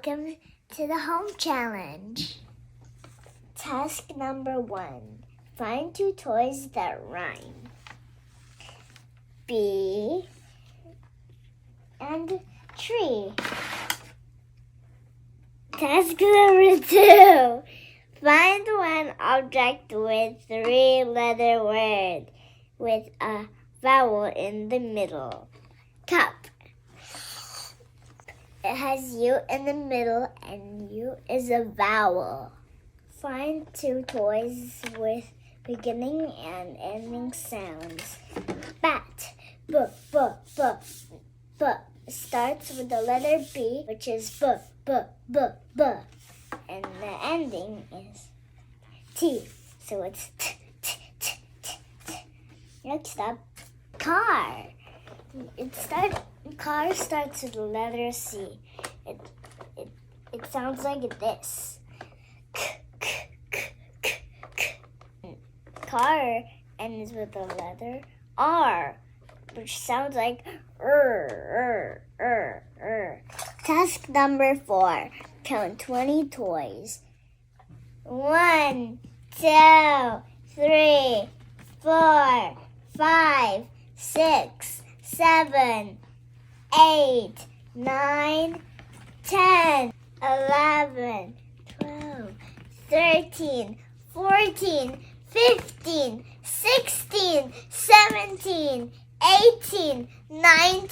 Welcome to the home challenge. Task number 1. Find 2 toys that rhyme. Bee and tree. Task number 2. Find one object with 3-letter word with a vowel in the middle. Cup. It has U in the middle and U is a vowel. Find 2 toys with beginning and ending sounds. Bat. B, b, b, b. Starts with the letter B, which is b, b, b, b. And the ending is T. So it's t, t, t, t, t. Next up, car. Car starts with the letter C. It sounds like this. K, k, k, k, k. Car ends with the letter R, which sounds like Task number 4. Count 20 toys. 1, 2, 3, 4, 5, 6, 7, 8, 9, 10, 11, 12, 13, 14, 15, 16, 17, 18, 19,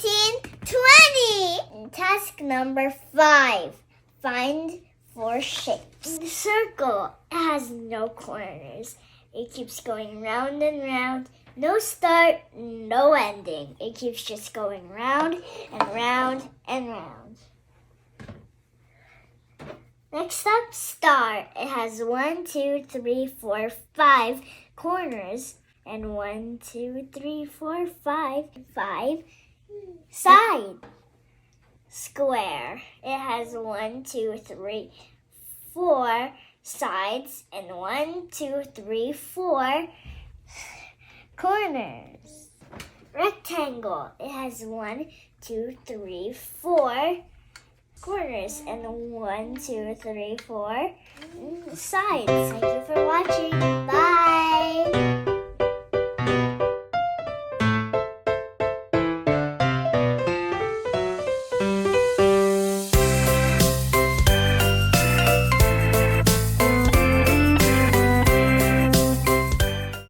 20. Task number 5. Find 4 shapes. The circle has no corners. It keeps going round and round. No start, no ending. It keeps just going round and round and round. Next up, star. It has 1, 2, 3, 4, 5 corners and 1, 2, 3, 4, 5 sides. Square. It has 1, 2, 3, 4 sides and 1, 2, 3, 4 corners. Rectangle. It has 1, 2, 3, 4 corners and 1, 2, 3, 4 sides. Thank you for watching. Bye.